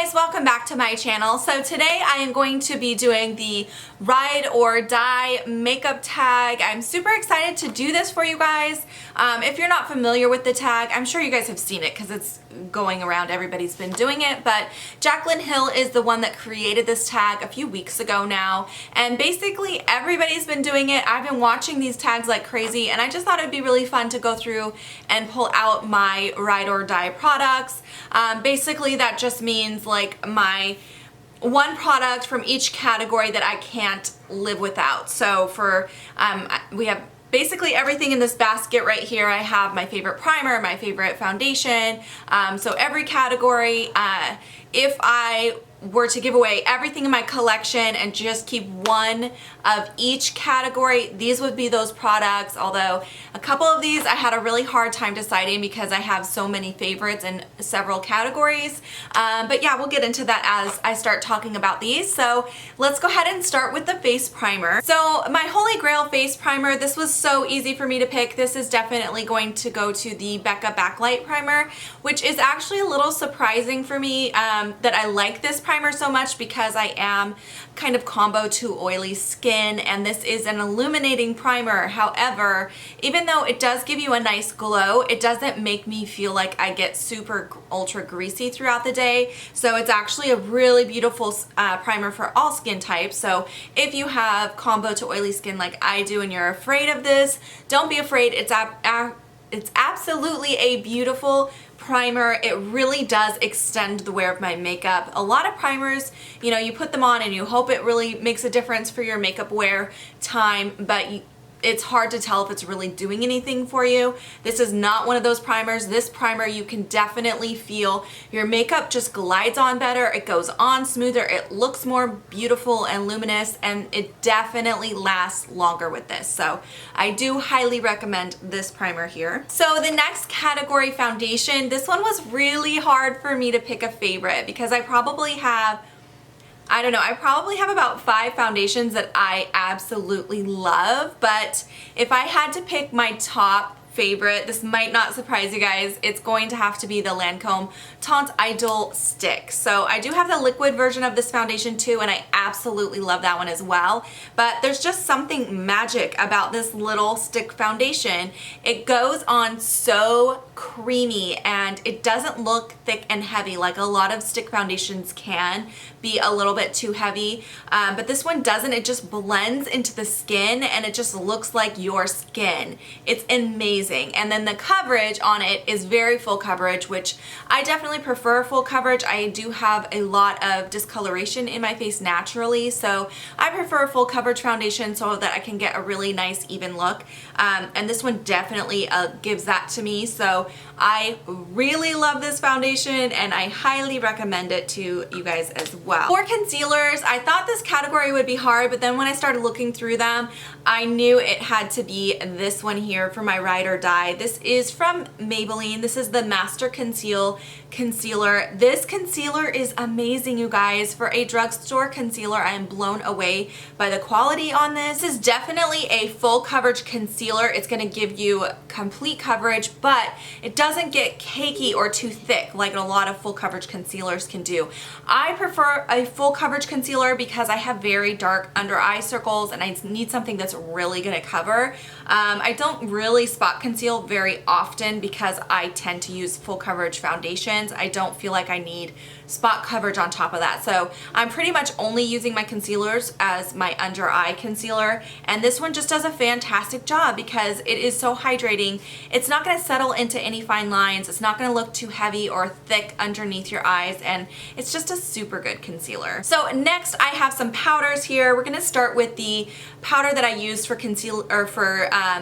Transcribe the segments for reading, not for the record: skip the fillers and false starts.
guys, welcome back to my channel. So today I am going to be doing the ride or die makeup tag. I'm super excited to do this for you guys. If you're not familiar with the tag, I'm sure you guys have seen it because it's going around, everybody's been doing it, but Jaclyn Hill is the one that created this tag a few weeks ago now, and basically everybody's been doing it. I've been watching these tags like crazy, and I just thought it'd be really fun to go through and pull out my ride or die products. Basically that just means like my one product from each category that I can't live without. So for we have basically everything in this basket right here. I have my favorite primer, my favorite foundation, so every category. If I were to give away everything in my collection and just keep one of each category, these would be those products. Although a couple of these I had a really hard time deciding because I have so many favorites in several categories. But yeah, we'll get into that as I start talking about these. So let's go ahead and start with the face primer. So my Holy Grail face primer, this was so easy for me to pick. This is definitely going to go to the Becca Backlight Primer, which is actually a little surprising for me that I like this primer so much because I am kind of combo to oily skin, and this is an illuminating primer. However, even though it does give you a nice glow, it doesn't make me feel like I get super ultra greasy throughout the day. So it's actually a really beautiful primer for all skin types. So if you have combo to oily skin like I do and you're afraid of this, don't be afraid. It's absolutely a beautiful primer. It really does extend the wear of my makeup. A lot of primers, you know, you put them on and you hope it really makes a difference for your makeup wear time, but it's hard to tell if it's really doing anything for you. This is not one of those primers. This primer, you can definitely feel your makeup just glides on better. It goes on smoother. It looks more beautiful and luminous, and it definitely lasts longer with this. So I do highly recommend this primer here. So the next category, foundation. This one was really hard for me to pick a favorite because I probably have about 5 foundations that I absolutely love, but if I had to pick my top favorite, this might not surprise you guys, it's going to have to be the Lancome Teint Idol Stick. So I do have the liquid version of this foundation too, and I absolutely love that one as well, but there's just something magic about this little stick foundation. It goes on so creamy and it doesn't look thick and heavy like a lot of stick foundations can be a little bit too heavy, but this one doesn't. It just blends into the skin and it just looks like your skin. It's amazing. And then the coverage on it is very full coverage, which I definitely prefer full coverage. I do have a lot of discoloration in my face naturally, so I prefer full coverage foundation so that I can get a really nice even look, and this one definitely gives that to me. So I really love this foundation and I highly recommend it to you guys as well. For concealers, I thought this category would be hard, but then when I started looking through them, I knew it had to be this one here for my ride or die. This is from Maybelline. This is the Master Conceal Concealer. This concealer is amazing, you guys. For a drugstore concealer, I am blown away by the quality on this. This is definitely a full coverage concealer. It's going to give you complete coverage, but it doesn't get cakey or too thick like a lot of full coverage concealers can do. I prefer a full coverage concealer because I have very dark under eye circles and I need something that's really going to cover. I don't really spot conceal very often because I tend to use full coverage foundations. I don't feel like I need spot coverage on top of that. So I'm pretty much only using my concealers as my under eye concealer, and this one just does a fantastic job because it is so hydrating. It's not going to settle into any fine lines. It's not going to look too heavy or thick underneath your eyes, and it's just a super good concealer. So next I have some powders here. We're going to start with the powder that I used for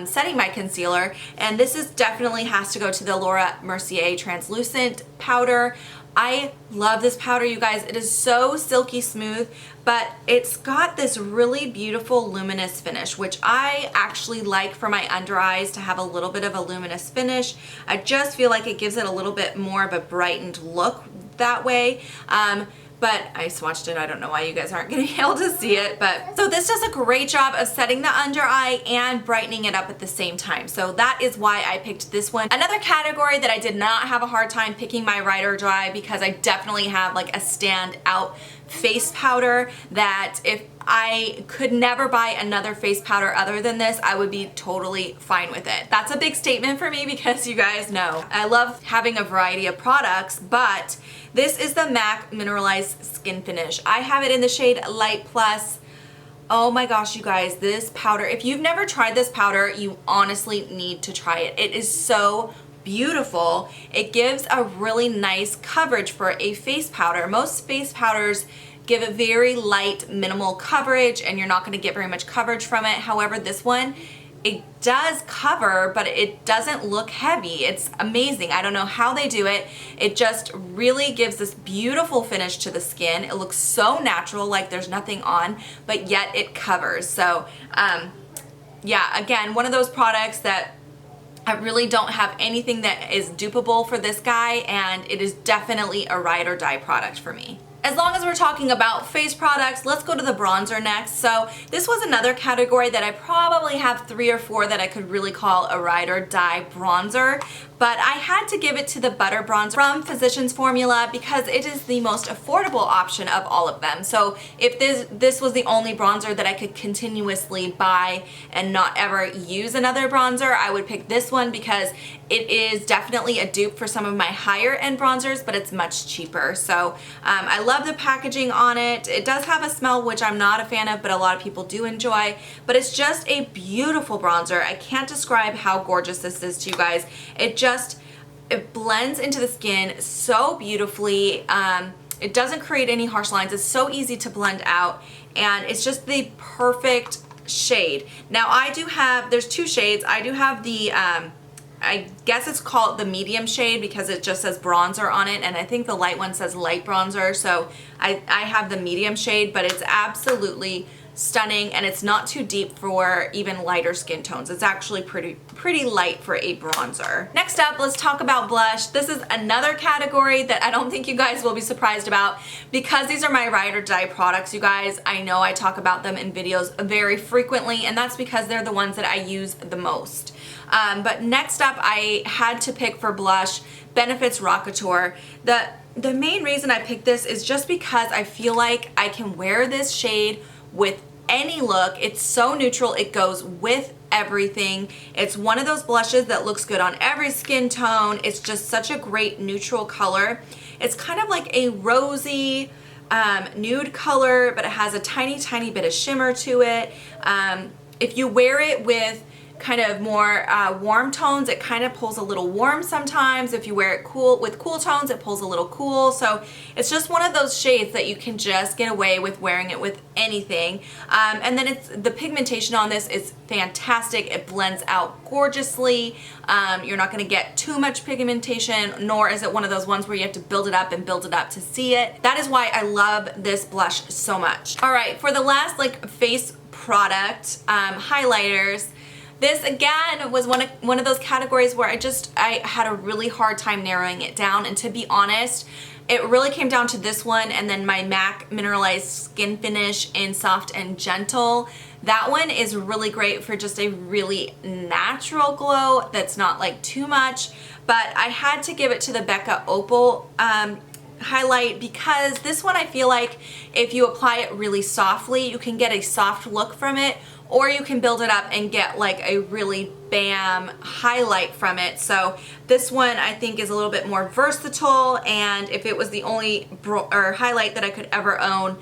setting my concealer, and this is definitely has to go to the Laura Mercier translucent powder. I love this powder, you guys. It is so silky smooth, but it's got this really beautiful luminous finish, which I actually like for my under eyes to have a little bit of a luminous finish. I just feel like it gives it a little bit more of a brightened look that way. but I swatched it. I don't know why you guys aren't going to be able to see it, but so this does a great job of setting the under eye and brightening it up at the same time. So that is why I picked this one. Another category that I did not have a hard time picking my ride or die, because I definitely have like a standout face powder that if I could never buy another face powder other than this, I would be totally fine with it. That's a big statement for me because you guys know I love having a variety of products, but this is the MAC Mineralized Skin Finish. I have it in the shade Light Plus. Oh my gosh, you guys, this powder, if you've never tried this powder, you honestly need to try it. It is so beautiful. It gives a really nice coverage for a face powder. Most face powders give a very light, minimal coverage, and you're not going to get very much coverage from it. However, this one, it does cover, but it doesn't look heavy. It's amazing. I don't know how they do it. It just really gives this beautiful finish to the skin. It looks so natural, like there's nothing on, but yet it covers. So, yeah, again, one of those products that I really don't have anything that is dupable for this guy, and it is definitely a ride or die product for me. As long as we're talking about face products, let's go to the bronzer next. So this was another category that I probably have 3 or 4 that I could really call a ride or die bronzer, but I had to give it to the Butter Bronzer from Physicians Formula because it is the most affordable option of all of them. So if this was the only bronzer that I could continuously buy and not ever use another bronzer, I would pick this one because it is definitely a dupe for some of my higher end bronzers, but it's much cheaper. So I love the packaging on it. It does have a smell which I'm not a fan of, but a lot of people do enjoy, but it's just a beautiful bronzer. I can't describe how gorgeous this is to you guys. It blends into the skin so beautifully. It doesn't create any harsh lines. It's so easy to blend out, and it's just the perfect shade. Now I do have, there's 2 shades. I do have the, I guess it's called the medium shade because it just says bronzer on it, and I think the light one says light bronzer. So I have the medium shade, but it's absolutely stunning, and it's not too deep for even lighter skin tones. It's actually pretty light for a bronzer. Next up, let's talk about blush. This is another category that I don't think you guys will be surprised about because these are my ride or die products, you guys. I know I talk about them in videos very frequently, and that's because they're the ones that I use the most. But next up, I had to pick for blush Benefit's Rockateur. The main reason I picked this is just because I feel like I can wear this shade with any look. It's so neutral, it goes with everything. It's one of those blushes that looks good on every skin tone. It's just such a great neutral color. It's kind of like a rosy nude color, but it has a tiny bit of shimmer to it. If you wear it with kind of more warm tones, it kind of pulls a little warm sometimes. If you wear it with cool tones, it pulls a little cool. So it's just one of those shades that you can just get away with wearing it with anything. And then the pigmentation on this is fantastic. It blends out gorgeously. You're not going to get too much pigmentation, nor is it one of those ones where you have to build it up and build it up to see it. That is why I love this blush so much. All right, for the last face product, highlighters. This again was one of those categories where I had a really hard time narrowing it down, and to be honest, it really came down to this one and then my MAC Mineralized Skin Finish in Soft and Gentle. That one is really great for just a really natural glow that's not like too much, but I had to give it to the Becca Opal highlight because this one I feel like if you apply it really softly, you can get a soft look from it, or you can build it up and get like a really bam highlight from it. So this one I think is a little bit more versatile, and if it was the only highlight that I could ever own,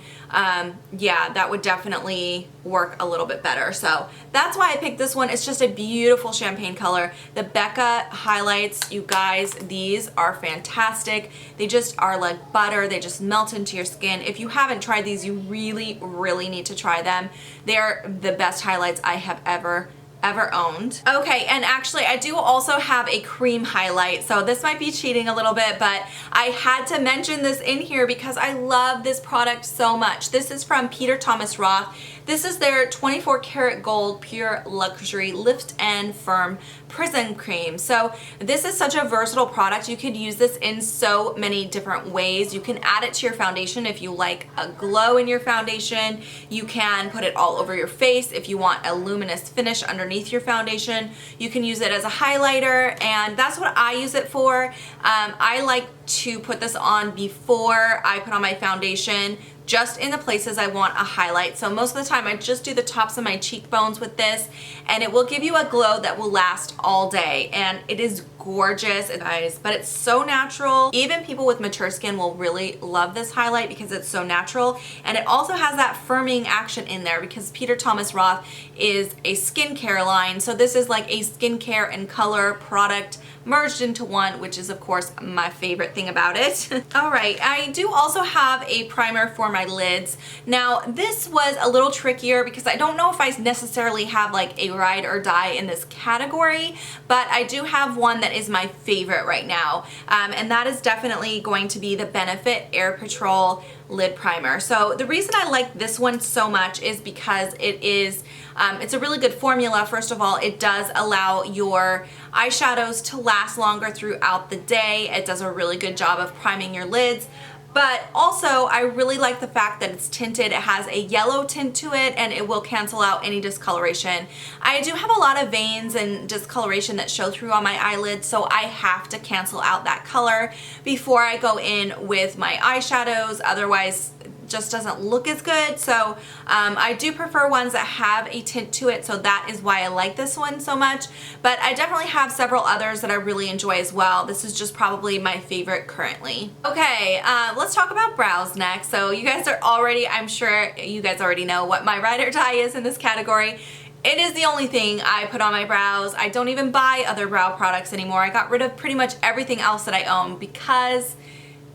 yeah, that would definitely work a little bit better. So that's why I picked this one. It's just a beautiful champagne color. The Becca highlights, you guys, these are fantastic. They just are like butter. They just melt into your skin. If you haven't tried these, you really need to try them. They're the best highlights I have ever ever owned. Okay, and actually I do also have a cream highlight, so this might be cheating a little bit, but I had to mention this in here because I love this product so much. This is from Peter Thomas Roth. This is their 24 karat gold pure luxury lift and firm prism cream. So this is such a versatile product. You could use this in so many different ways. You can add it to your foundation if you like a glow in your foundation. You can put it all over your face if you want a luminous finish underneath your foundation. You can use it as a highlighter, and that's what I use it for. I like to put this on before I put on my foundation, just in the places I want a highlight. So most of the time I just do the tops of my cheekbones with this, and it will give you a glow that will last all day, and it is gorgeous, guys, but it's so natural. Even people with mature skin will really love this highlight because it's so natural, and it also has that firming action in there because Peter Thomas Roth is a skincare line, so this is like a skincare and color product merged into one, which is of course my favorite thing about it. All right, I do also have a primer for my lids. Now this was a little trickier because I don't know if I necessarily have like a ride or die in this category, but I do have one that is my favorite right now, and that is definitely going to be the Benefit Air Patrol lid primer. So the reason I like this one so much is because it is it's a really good formula. First of all, it does allow your eyeshadows to last longer throughout the day. It does a really good job of priming your lids. But also, I really like the fact that it's tinted. It has a yellow tint to it, and it will cancel out any discoloration. I do have a lot of veins and discoloration that show through on my eyelids, so I have to cancel out that color before I go in with my eyeshadows. Otherwise, just doesn't look as good. So I do prefer ones that have a tint to it, so that is why I like this one so much. But I definitely have several others that I really enjoy as well. This is just probably my favorite currently. Okay, let's talk about brows next. So you guys are already, I'm sure you guys already know what my ride or die is in this category. It is the only thing I put on my brows. I don't even buy other brow products anymore. I got rid of pretty much everything else that I own because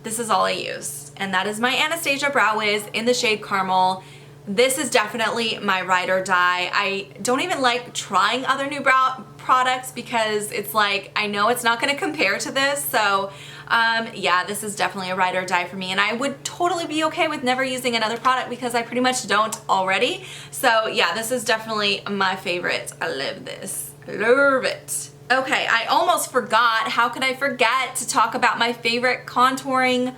this is all I use, and that is my Anastasia Brow Wiz in the shade Caramel. This is definitely my ride or die. I don't even like trying other new brow products because it's like, I know it's not gonna compare to this, so yeah, this is definitely a ride or die for me, and I would totally be okay with never using another product because I pretty much don't already. So yeah, this is definitely my favorite. I love this, love it. Okay, I almost forgot. How could I forget to talk about my favorite contouring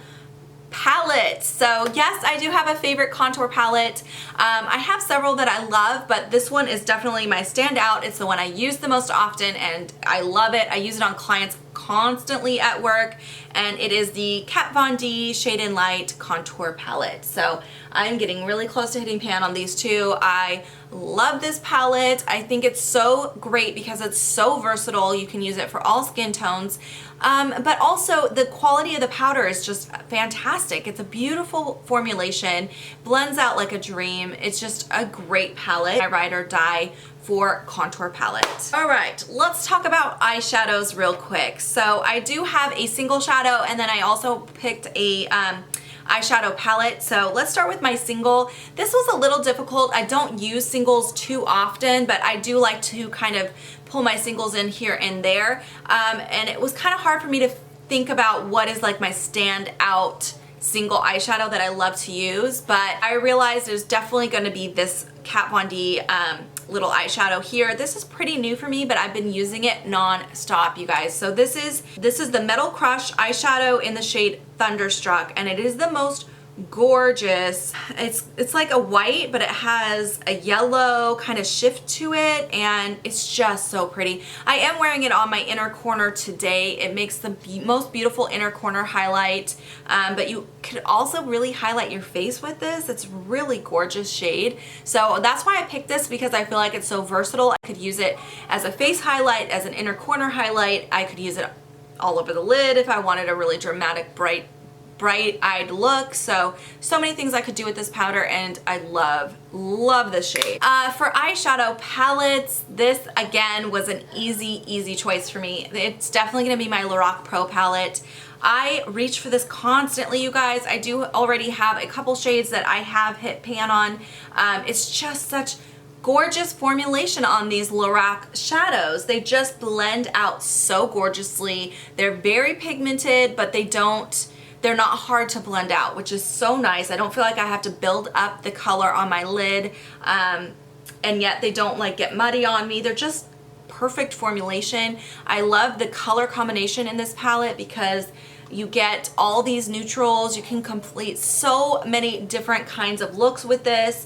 palette? So yes, I do have a favorite contour palette. I have several that I love, but this one is definitely my standout. It's the one I use the most often, and I love it. I use it on clients constantly at work, and it is the Kat Von D Shade and Light Contour Palette. So I'm getting really close to hitting pan on these two. I love this palette. I think it's so great because it's so versatile. You can use it for all skin tones, but also the quality of the powder is just fantastic. It's a beautiful formulation, blends out like a dream. It's just a great palette. My ride or die for contour palette. All right, let's talk about eyeshadows real quick. So I do have a single shadow, and then I also picked a eyeshadow palette. So let's start with my single. This was a little difficult. I don't use singles too often, but I do like to kind of pull my singles in here and there. And it was kind of hard for me to think about what is like my standout single eyeshadow that I love to use, but I realized there's definitely going to be this Kat Von D little eyeshadow here. This is pretty new for me, but I've been using it non-stop, you guys. So this is the Metal Crush eyeshadow in the shade Thunderstruck, and it is the most gorgeous. It's like a white, but it has a yellow kind of shift to it, and it's just so pretty. I am wearing it on my inner corner today. It makes the most beautiful inner corner highlight, but you could also really highlight your face with this. It's really gorgeous shade. So that's why I picked this, because I feel like it's so versatile. I could use it as a face highlight, as an inner corner highlight. I could use it all over the lid if I wanted a really dramatic, bright-eyed look. So many things I could do with this powder, and I love this shade. For eyeshadow palettes, this again was an easy choice for me. It's definitely gonna be my Lorac Pro palette. I reach for this constantly, you guys. I do already have a couple shades that I have hit pan on. It's just such gorgeous formulation on these Lorac shadows. They just blend out so gorgeously. They're very pigmented, but they're not hard to blend out, which is so nice. I don't feel like I have to build up the color on my lid, and yet they don't like get muddy on me. They're just perfect formulation. I love the color combination in this palette because you get all these neutrals. You can complete so many different kinds of looks with this.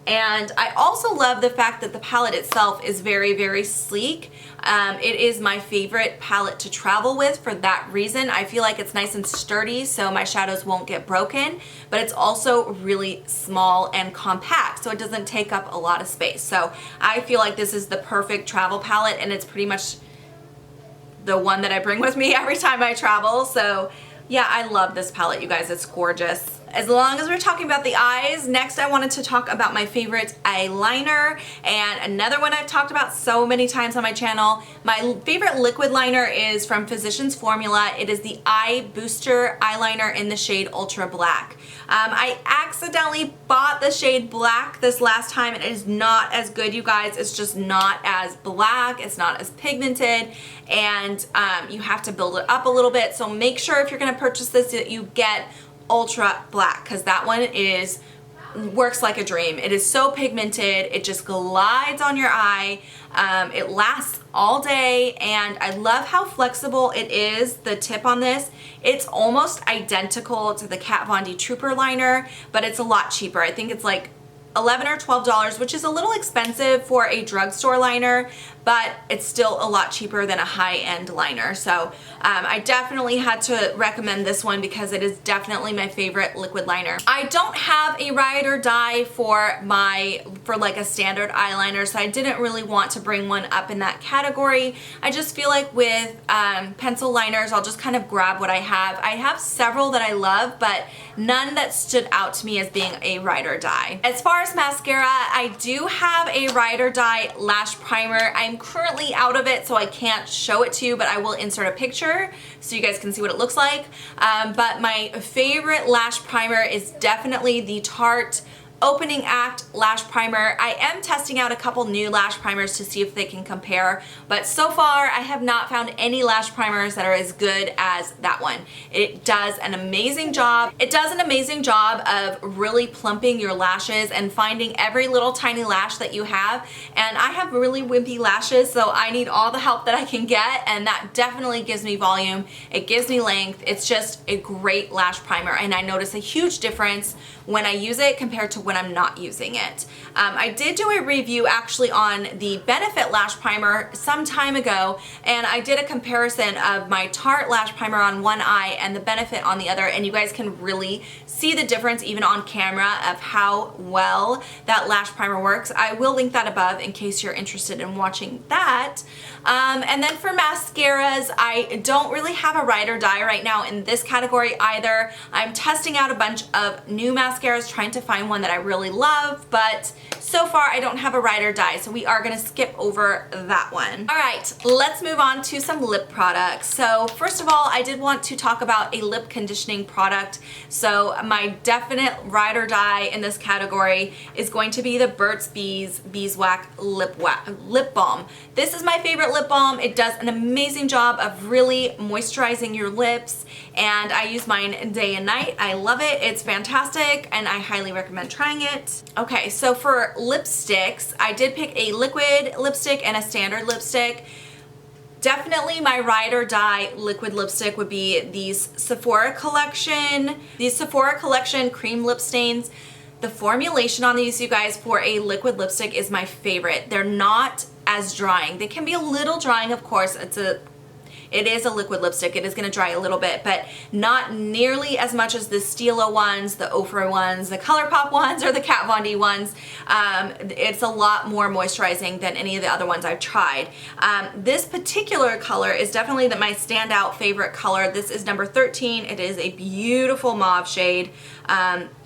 And I also love the fact that the palette itself is very, very sleek. It is my favorite palette to travel with for that reason. I feel like it's nice and sturdy so my shadows won't get broken, but it's also really small and compact so it doesn't take up a lot of space. So I feel like this is the perfect travel palette, and it's pretty much the one that I bring with me every time I travel. So yeah, I love this palette, you guys. It's gorgeous. As long as we're talking about the eyes, next I wanted to talk about my favorite eyeliner, and another one I've talked about so many times on my channel. My favorite liquid liner is from Physicians Formula. It is the Eye Booster eyeliner in the shade Ultra Black. I accidentally bought the shade Black this last time, and it is not as good, you guys. It's just not as black. It's not as pigmented, and you have to build it up a little bit. So make sure if you're going to purchase this that you get Ultra Black, because that one works like a dream. It is so pigmented. It just glides on your eye. It lasts all day, and I love how flexible it is. The tip on this, it's almost identical to the Kat Von D Trooper liner, but it's a lot cheaper. I think it's like $11 or $12, which is a little expensive for a drugstore liner, but it's still a lot cheaper than a high-end liner. So I definitely had to recommend this one because it is definitely my favorite liquid liner. I don't have a ride or die for like a standard eyeliner, so I didn't really want to bring one up in that category. I just feel like with pencil liners, I'll just kind of grab what I have. I have several that I love, but none that stood out to me as being a ride or die. As far as mascara, I do have a ride or die lash primer. I'm currently out of it, so I can't show it to you, but I will insert a picture so you guys can see what it looks like. But my favorite lash primer is definitely the Tarte Opening Act lash primer. I am testing out a couple new lash primers to see if they can compare, but so far I have not found any lash primers that are as good as that one. It does an amazing job. It does an amazing job of really plumping your lashes and finding every little tiny lash that you have. And I have really wimpy lashes, so I need all the help that I can get, and that definitely gives me volume. It gives me length. It's just a great lash primer, and I notice a huge difference when I use it compared to when I'm not using it. I did do a review actually on the Benefit lash primer some time ago, and I did a comparison of my Tarte lash primer on one eye and the Benefit on the other, and you guys can really see the difference even on camera of how well that lash primer works. I will link that above in case you're interested in watching that. And then for mascaras, I don't really have a ride or die right now in this category either. I'm testing out a bunch of new mascaras, trying to find one that I really love, but so far I don't have a ride or die, so we are gonna skip over that one. All right, let's move on to some lip products. So first of all, I did want to talk about a lip conditioning product. So my definite ride or die in this category is going to be the Burt's Bees Beeswax Lip Balm. This is my favorite lip balm. It does an amazing job of really moisturizing your lips, and I use mine day and night. I love it. It's fantastic, and I highly recommend trying it. Okay, so for lipsticks, I did pick a liquid lipstick and a standard lipstick. Definitely my ride or die liquid lipstick would be these Sephora Collection cream lip stains. The formulation on these, you guys, for a liquid lipstick is my favorite. They're not as drying. They can be a little drying, of course. It is a liquid lipstick. It is going to dry a little bit, but not nearly as much as the Stila ones, the Ofra ones, the ColourPop ones, or the Kat Von D ones. It's a lot more moisturizing than any of the other ones I've tried. This particular color is definitely my standout favorite color. This is number 13. It is a beautiful mauve shade.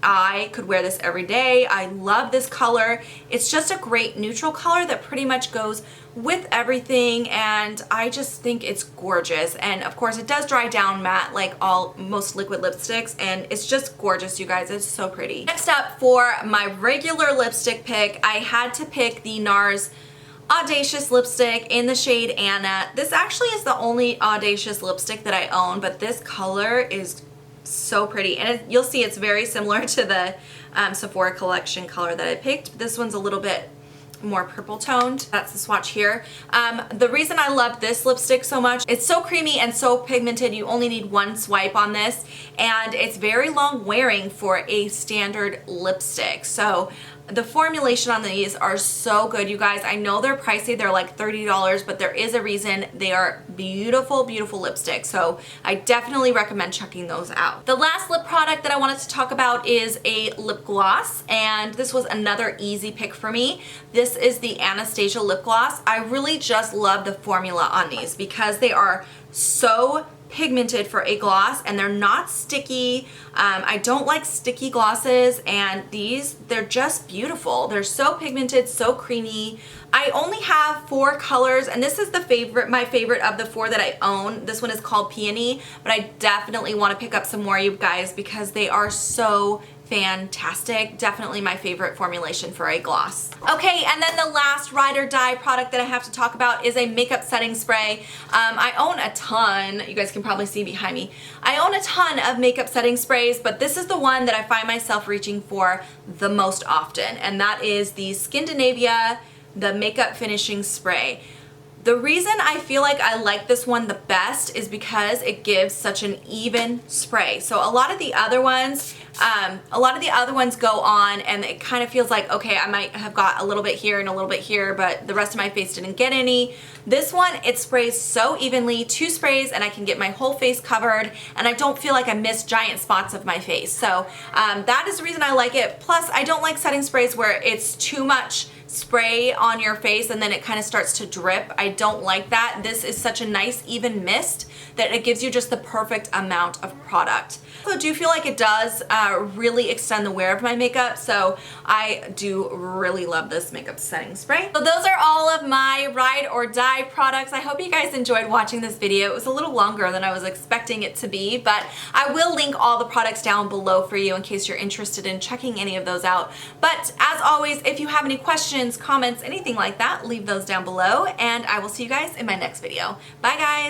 I could wear this every day. I love this color. It's just a great neutral color that pretty much goes with everything, and I just think it's gorgeous. And of course it does dry down matte like most liquid lipsticks, and it's just gorgeous, you guys. It's so pretty. Next up, for my regular lipstick pick, I had to pick the NARS Audacious lipstick in the shade Anna. This actually is the only Audacious lipstick that I own, but this color is so pretty, and you'll see it's very similar to the Sephora collection color that I picked. This one's a little bit more purple toned. That's the swatch here. The reason I love this lipstick so much, it's so creamy and so pigmented. You only need one swipe on this, and it's very long wearing for a standard lipstick. So the formulation on these are so good, you guys. I know they're pricey, they're like $30, but there is a reason. They are beautiful, beautiful lipsticks. So I definitely recommend checking those out. The last lip product that I wanted to talk about is a lip gloss, and this was another easy pick for me. This is the Anastasia lip gloss. I really just love the formula on these because they are so pigmented for a gloss, and they're not sticky. I don't like sticky glosses, and these, they're just beautiful. They're so pigmented, so creamy. I only have 4 colors, and this is my favorite of the 4 that I own. This one is called Peony, but I definitely want to pick up some more, you guys, because they are so fantastic. Definitely my favorite formulation for a gloss. Okay, and then the last ride or die product that I have to talk about is a makeup setting spray. I own a ton. You guys can probably see behind me. I own a ton of makeup setting sprays, but this is the one that I find myself reaching for the most often, and that is the Skindinavia, the makeup finishing spray. The reason I feel like I like this one the best is because it gives such an even spray. So a lot of the other ones go on and it kind of feels like, okay, I might have got a little bit here and a little bit here, but the rest of my face didn't get any. This one, it sprays so evenly, 2 sprays, and I can get my whole face covered, and I don't feel like I miss giant spots of my face. So that is the reason I like it. Plus, I don't like setting sprays where it's too much spray on your face and then it kind of starts to drip. I don't like that. This is such a nice even mist that it gives you just the perfect amount of product. So I do feel like it does really extend the wear of my makeup, so I do really love this makeup setting spray. So those are all of my ride or die products. I hope you guys enjoyed watching this video. It was a little longer than I was expecting it to be, but I will link all the products down below for you in case you're interested in checking any of those out. But as always, if you have any questions, comments, anything like that, leave those down below, and I will see you guys in my next video. Bye guys!